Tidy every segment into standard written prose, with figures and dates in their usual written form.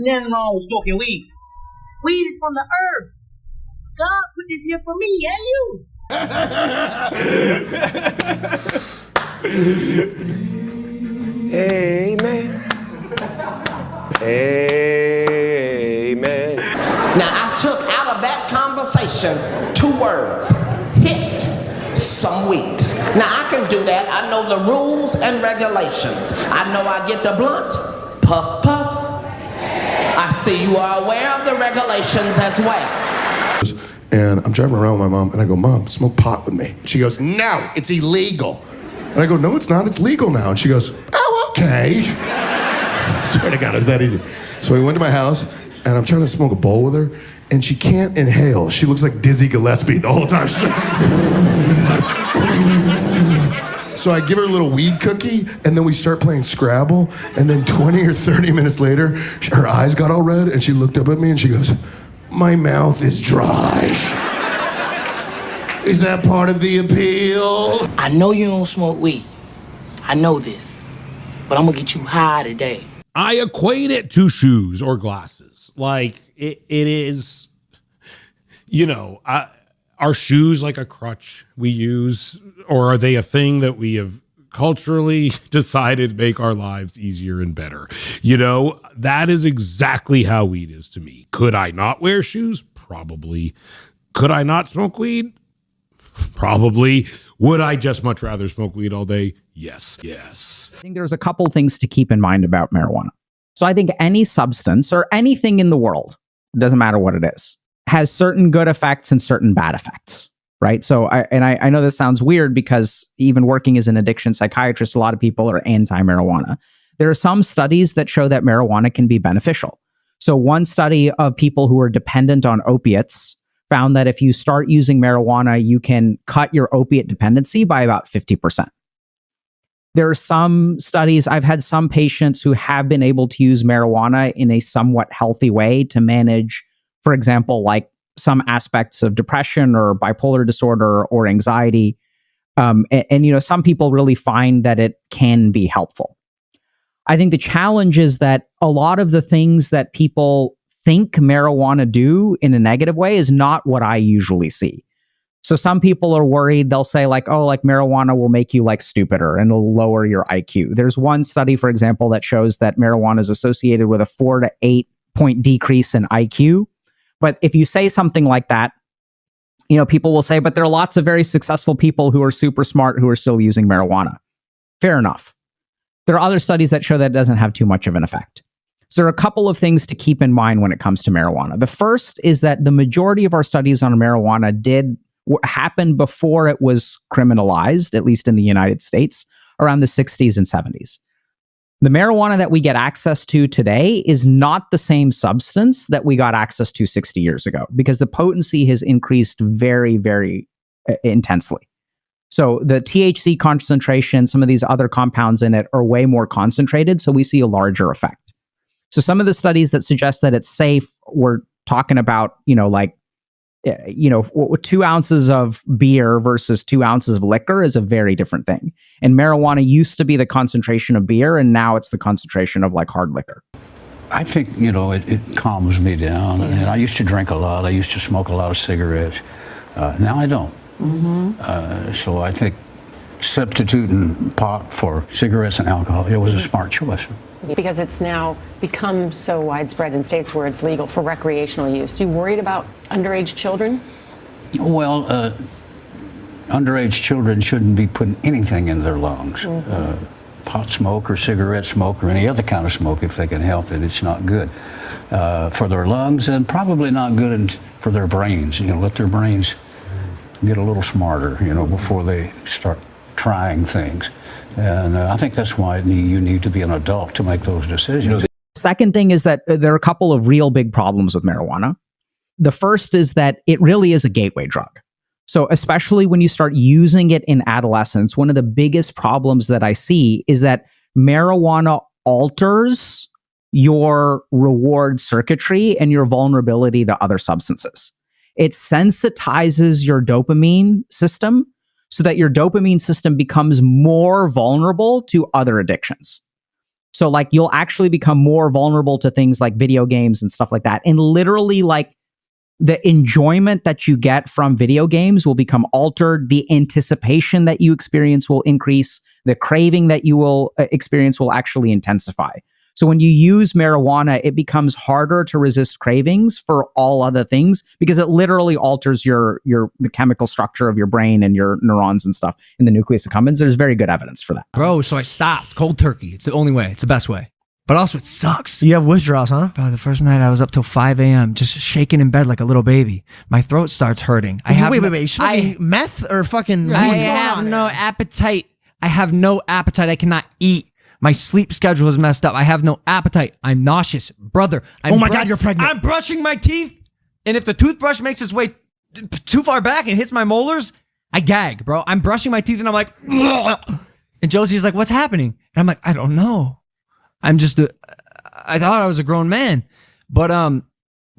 Nothing wrong with smoking weed. Weed is from the earth. God put this here for me and you. Amen. Amen. Now, I took out of that conversation 2 words: hit some weed. Now, I can do that. I know the rules and regulations. I know I get the blunt, puff, puff. I see you are aware of the regulations as well. And I'm driving around with my mom, and I go, Mom, smoke pot with me. She goes, no, it's illegal. And I go, no, it's not, it's legal now. And she goes, oh, okay. I swear to God, it was that easy. So we went to my house, and I'm trying to smoke a bowl with her, and she can't inhale. She looks like Dizzy Gillespie the whole time. She's like... So I give her a little weed cookie, and then we start playing Scrabble, and then 20 or 30 minutes later, her eyes got all red, and she looked up at me, and she goes, my mouth is dry. Is that part of the appeal? I know you don't smoke weed. I know this. But I'm gonna get you high today. I equate it to shoes or glasses. Like, it is, you know, are shoes like a crutch we use, or are they a thing that we have culturally decided make our lives easier and better? You know, that is exactly how weed is to me. Could I not wear shoes? Probably. Could I not smoke weed? Probably. Would I just much rather smoke weed all day? Yes. Yes. I think there's a couple things to keep in mind about marijuana. So I think any substance or anything in the world, doesn't matter what it is, has certain good effects and certain bad effects, right? So I know this sounds weird because even working as an addiction psychiatrist, a lot of people are anti-marijuana. There are some studies that show that marijuana can be beneficial. So one study of people who are dependent on opiates found that if you start using marijuana, you can cut your opiate dependency by about 50%. There are some studies, I've had some patients who have been able to use marijuana in a somewhat healthy way to manage, for example, like some aspects of depression or bipolar disorder or anxiety. And you know, some people really find that it can be helpful. I think the challenge is that a lot of the things that people think marijuana do in a negative way is not what I usually see. So some people are worried. They'll say like, oh, like marijuana will make you like stupider and it'll lower your IQ. There's one study, for example, that shows that marijuana is associated with a 4 to 8 point decrease in IQ. But if you say something like that, you know, people will say, but there are lots of very successful people who are super smart who are still using marijuana. Fair enough. There are other studies that show that it doesn't have too much of an effect. So there are a couple of things to keep in mind when it comes to marijuana. The first is that the majority of our studies on marijuana did happen before it was criminalized, at least in the United States, around the 60s and 70s. The marijuana that we get access to today is not the same substance that we got access to 60 years ago, because the potency has increased very, very intensely. So the THC concentration, some of these other compounds in it are way more concentrated, so we see a larger effect. So some of the studies that suggest that it's safe, we're talking about, 2 ounces of beer versus 2 ounces of liquor is a very different thing. And marijuana used to be the concentration of beer, and now it's the concentration of like hard liquor. I think, it calms me down. And I used to drink a lot. I used to smoke a lot of cigarettes. Now I don't. Mm-hmm. So I think substituting pot for cigarettes and alcohol, it was a smart choice. Because it's now become so widespread in states where it's legal for recreational use. Do you worried about underage children? Well, underage children shouldn't be putting anything in their lungs. Mm-hmm. Pot smoke or cigarette smoke or any other kind of smoke, if they can help it, it's not good for their lungs, and probably not good for their brains. Let their brains get a little smarter, before they start trying things. And I think that's why you need to be an adult to make those decisions. Second thing is that there are a couple of real big problems with marijuana. The first is that it really is a gateway drug. So especially when you start using it in adolescence, one of the biggest problems that I see is that marijuana alters your reward circuitry and your vulnerability to other substances. It sensitizes your dopamine system so that your dopamine system becomes more vulnerable to other addictions. So like you'll actually become more vulnerable to things like video games and stuff like that. And literally like the enjoyment that you get from video games will become altered. The anticipation that you experience will increase. The craving that you will experience will actually intensify. So when you use marijuana, it becomes harder to resist cravings for all other things because it literally alters the chemical structure of your brain and your neurons and stuff in the nucleus accumbens. There's very good evidence for that. Bro, so I stopped cold turkey. It's the only way. It's the best way. But also it sucks. You have withdrawals, huh? Bro, the first night I was up till 5 a.m. just shaking in bed like a little baby. My throat starts hurting. Wait. You smoking meth or fucking... I what's going have on? no appetite. I have no appetite. I cannot eat. My sleep schedule is messed up. I have no appetite. I'm nauseous. Brother, Oh my God, you're pregnant. I'm brushing my teeth, and if the toothbrush makes its way too far back and hits my molars, I gag, bro. I'm brushing my teeth, and I'm like, ugh. And Josie's like, what's happening? And I'm like, I don't know. I thought I was a grown man. But,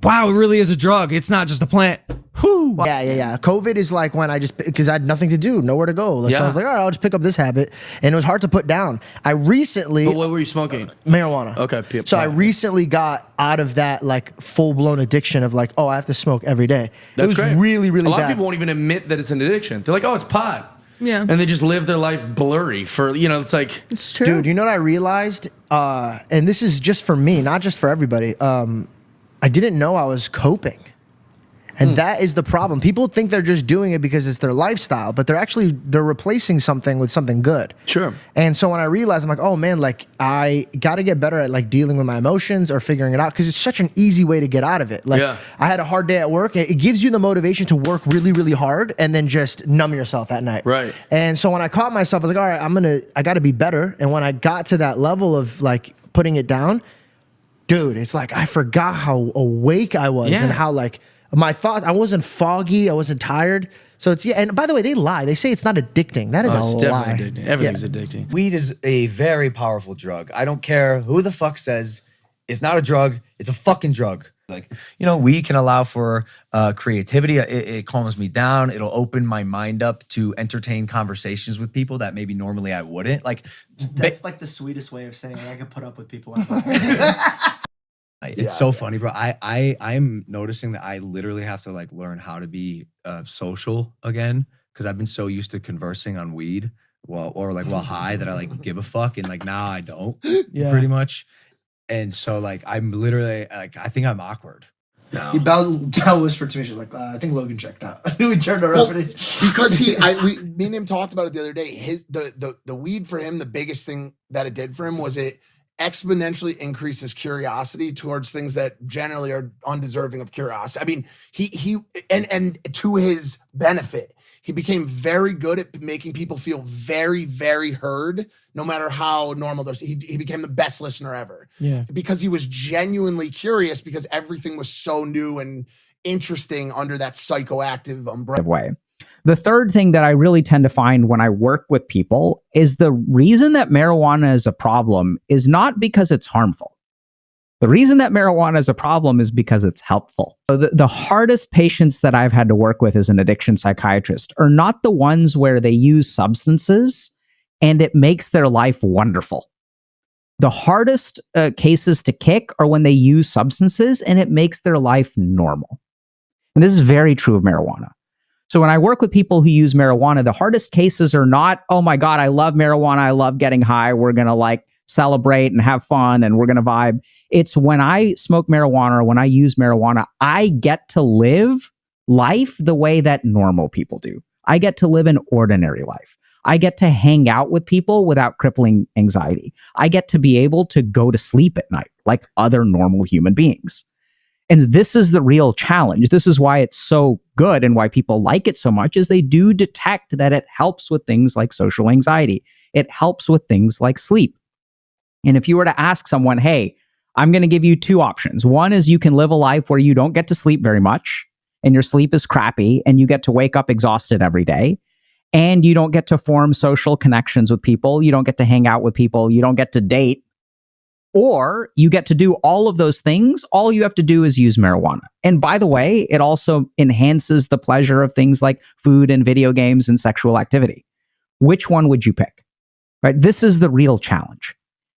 wow, it really is a drug. It's not just a plant. Whew. Yeah. COVID is like when because I had nothing to do, nowhere to go. So I was like, all right, I'll just pick up this habit. And it was hard to put down. I recently... But what were you smoking? Marijuana. Okay. So I recently got out of that like full-blown addiction of like, oh, I have to smoke every day. It was great. really, really A lot bad. of people won't even admit that it's an addiction. They're like, oh, it's pot. Yeah. And they just live their life blurry for, it's like... It's true. Dude, you know what I realized? And this is just for me, not just for everybody. I didn't know I was coping. And that is the problem. People think they're just doing it because it's their lifestyle, but they're replacing something with something good. Sure. And so when I realized, I'm like, oh man, like I got to get better at like dealing with my emotions or figuring it out because it's such an easy way to get out of it. Like I had a hard day at work. It gives you the motivation to work really, really hard and then just numb yourself at night. Right. And so when I caught myself, I was like, all right, I got to be better. And when I got to that level of like putting it down, dude, it's like I forgot how awake I was and how like my thoughts, I wasn't foggy, I wasn't tired. So it's, and by the way, they lie. They say it's not addicting. That is a lie. Addicting. Everything's addicting. Weed is a very powerful drug. I don't care who the fuck says it's not a drug. It's a fucking drug. Like, weed can allow for creativity. It calms me down. It'll open my mind up to entertain conversations with people that maybe normally I wouldn't. Like, that's like the sweetest way of saying I can put up with people. It's so funny, bro. I'm noticing that I literally have to like learn how to be social again because I've been so used to conversing on weed while high that I like give a fuck, and like now I don't pretty much. And so like I'm literally like I think I'm awkward. No. Bell whispered to me, she's like, I think Logan checked out. I think we turned around. Because me and him talked about it the other day. The weed for him, the biggest thing that it did for him was it exponentially increased his curiosity towards things that generally are undeserving of curiosity. I mean, he and to his benefit, he became very good at making people feel very, very heard, no matter how normal they're. He became the best listener ever. Yeah. Because he was genuinely curious because everything was so new and interesting under that psychoactive umbrella. Way. The third thing that I really tend to find when I work with people is the reason that marijuana is a problem is not because it's harmful. The reason that marijuana is a problem is because it's helpful. The hardest patients that I've had to work with as an addiction psychiatrist are not the ones where they use substances and it makes their life wonderful. The hardest cases to kick are when they use substances and it makes their life normal. And this is very true of marijuana. So when I work with people who use marijuana, the hardest cases are not, oh my God, I love marijuana. I love getting high. We're going to like celebrate and have fun and we're going to vibe. It's when I smoke marijuana or when I use marijuana, I get to live life the way that normal people do. I get to live an ordinary life. I get to hang out with people without crippling anxiety. I get to be able to go to sleep at night like other normal human beings. And this is the real challenge. This is why it's so good and why people like it so much is they do detect that it helps with things like social anxiety. It helps with things like sleep. And if you were to ask someone, hey, I'm going to give you two options. One is you can live a life where you don't get to sleep very much and your sleep is crappy and you get to wake up exhausted every day and you don't get to form social connections with people. You don't get to hang out with people. You don't get to date. Or you get to do all of those things. All you have to do is use marijuana. And by the way, it also enhances the pleasure of things like food and video games and sexual activity. Which one would you pick? Right? This is the real challenge.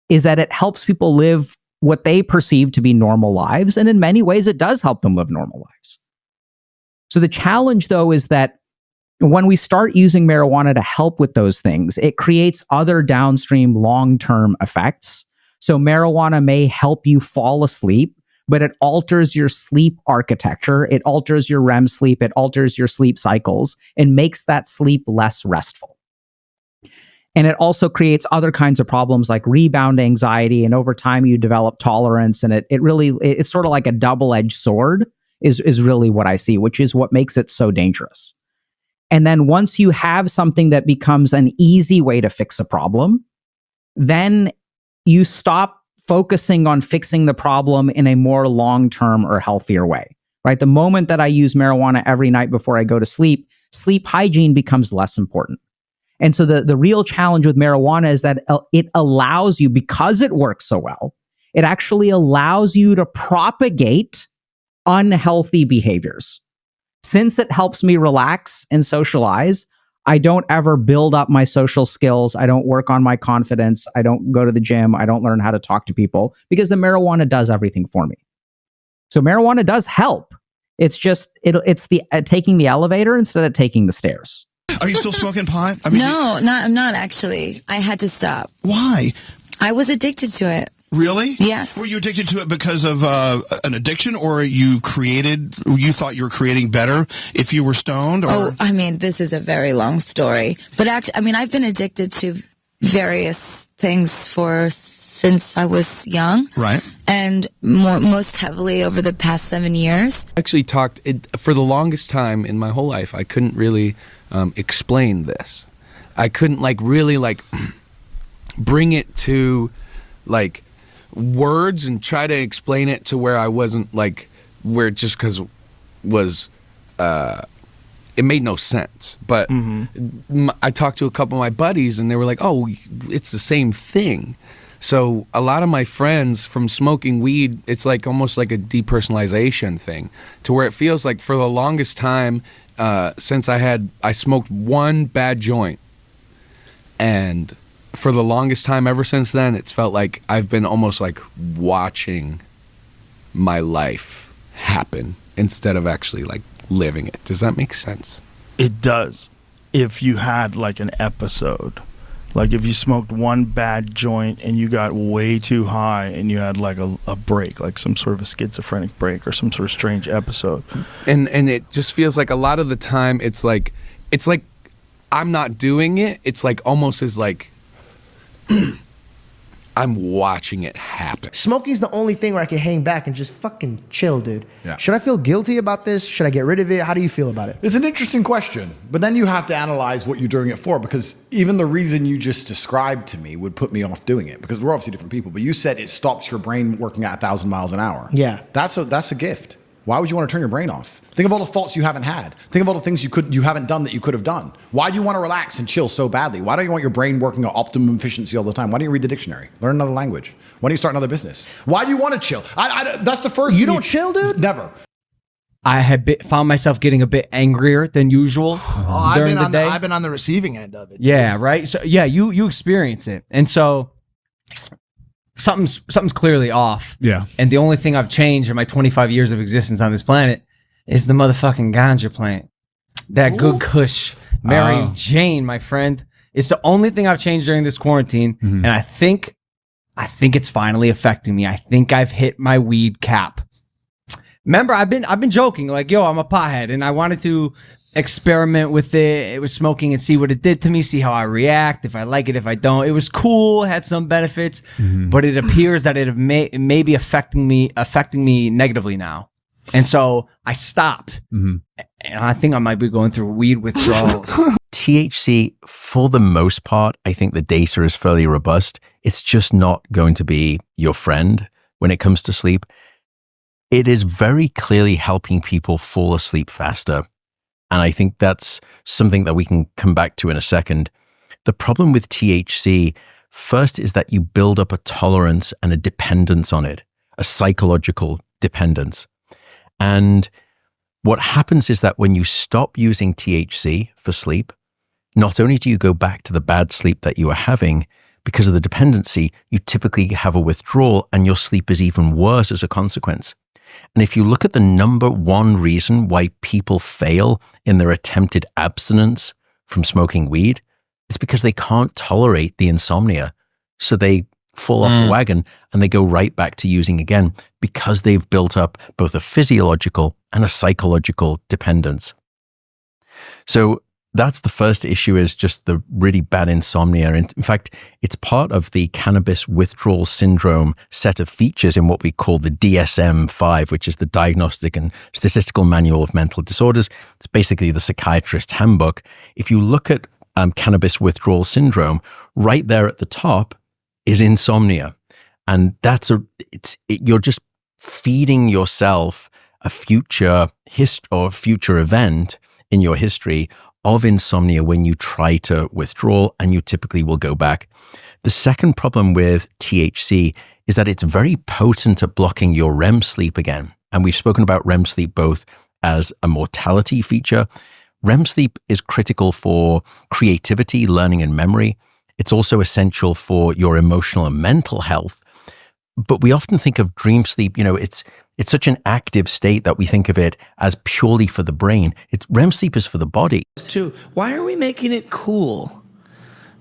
is that it helps people live what they perceive to be normal lives. And in many ways, it does help them live normal lives. So the challenge, though, is that when we start using marijuana to help with those things, it creates other downstream long-term effects. So marijuana may help you fall asleep, but it alters your sleep architecture. It alters your REM sleep. It alters your sleep cycles and makes that sleep less restful. And it also creates other kinds of problems like rebound anxiety. And over time, you develop tolerance. And it's sort of like a double-edged sword is really what I see, which is what makes it so dangerous. And then once you have something that becomes an easy way to fix a problem, then you stop focusing on fixing the problem in a more long-term or healthier way, right? The moment that I use marijuana every night before I go to sleep, sleep hygiene becomes less important. And so the real challenge with marijuana is that it allows you, because it works so well, it actually allows you to propagate unhealthy behaviors. Since it helps me relax and socialize, I don't ever build up my social skills. I don't work on my confidence. I don't go to the gym. I don't learn how to talk to people because the marijuana does everything for me. So marijuana does help. It's just, it's the taking the elevator instead of taking the stairs. Are you still smoking pot? I'm not actually. I had to stop. Why? I was addicted to it. Really? Yes. Were you addicted to it because of an addiction, or you thought you were creating better if you were stoned? Or? Oh, I mean, this is a very long story. But actually, I mean, I've been addicted to various things since I was young. Right. And most heavily over the past 7 years. Actually for the longest time in my whole life, I couldn't really explain this. I couldn't really bring it to words and try to explain it to where I wasn't where it just because was it made no sense. But I talked to a couple of my buddies and they were like, oh, it's the same thing. So a lot of my friends from smoking weed, it's almost like a depersonalization thing, to where it feels like for the longest time since I smoked one bad joint, and for the longest time ever since then, it's felt like I've been almost watching my life happen instead of actually living it. Does that make sense? It does. If you had an episode, if you smoked one bad joint and you got way too high and you had a break, some sort of a schizophrenic break or some sort of strange episode. And it just feels like a lot of the time it's like I'm not doing it. It's almost as I'm watching it happen. Smoking's the only thing where I can hang back and just fucking chill, dude. Yeah. Should I feel guilty about this? Should I get rid of it? How do you feel about it? It's an interesting question, but then you have to analyze what you're doing it for, because even the reason you just described to me would put me off doing it, because we're obviously different people, but you said it stops your brain working at 1,000 miles an hour. Yeah. That's a gift. Why would you want to turn your brain off? Think of all the thoughts you haven't had. Think of all the things you haven't done that you could have done. Why do you want to relax and chill so badly? Why don't you want your brain working at optimum efficiency all the time? Why don't you read the dictionary? Learn another language? Why don't you start another business? Why do you want to chill? That's the first. You don't chill, dude? Never. I had found myself getting a bit angrier than usual during the day. I've been on the receiving end of it. Yeah, right. So yeah, you experience it, and so something's clearly off. Yeah. And the only thing I've changed in my 25 years of existence on this planet is the motherfucking ganja plant. That good kush, Mary Jane, my friend. It's the only thing I've changed during this quarantine, and I think it's finally affecting me. I think I've hit my weed cap. Remember, I've been joking yo, I'm a pothead, and I wanted to experiment with it with smoking and see what it did to me, see how I react, if I like it, if I don't. It was cool, had some benefits, but it appears that it may be affecting me negatively now. And so I stopped. And I think I might be going through weed withdrawals. THC, for the most part, I think the data is fairly robust. It's just not going to be your friend when it comes to sleep. It is very clearly helping people fall asleep faster. And I think that's something that we can come back to in a second. The problem with THC, first, is that you build up a tolerance and a dependence on it, a psychological dependence. And what happens is that when you stop using THC for sleep, not only do you go back to the bad sleep that you were having, because of the dependency, you typically have a withdrawal and your sleep is even worse as a consequence. And if you look at the number one reason why people fail in their attempted abstinence from smoking weed, it's because they can't tolerate the insomnia. So they fall off the wagon and they go right back to using again because they've built up both a physiological and a psychological dependence. So that's the first issue, is just the really bad insomnia. And in fact, it's part of the cannabis withdrawal syndrome set of features in what we call the DSM-5, which is the Diagnostic and Statistical Manual of Mental Disorders. It's basically the psychiatrist handbook. If you look at cannabis withdrawal syndrome, right there at the top is insomnia. And you're just feeding yourself a future future event in your history of insomnia when you try to withdraw, and you typically will go back. The second problem with THC is that it's very potent at blocking your REM sleep again. And we've spoken about REM sleep both as a mortality feature. REM sleep is critical for creativity, learning, and memory. It's also essential for your emotional and mental health. But we often think of dream sleep, it's such an active state that we think of it as purely for the brain. REM sleep is for the body. Too. Why are we making it cool?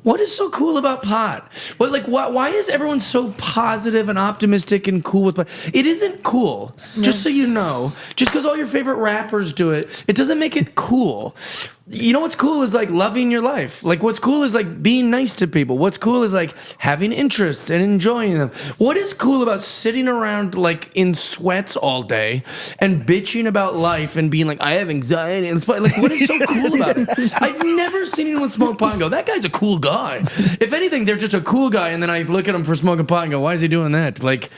What is so cool about pot? Why is everyone so positive and optimistic and cool with pot? It isn't cool. Just so you know, just because all your favorite rappers do it, it doesn't make it cool. You know what's cool is like loving your life. Like what's cool is like being nice to people. What's cool is like having interests and enjoying them. What is cool about sitting around like in sweats all day and bitching about life and being like, I have anxiety and like what is so cool about it? I've never seen anyone smoke pot and go, that guy's a cool guy. If anything, they're just a cool guy, and then I look at him for smoking pot and go, why is he doing that? Like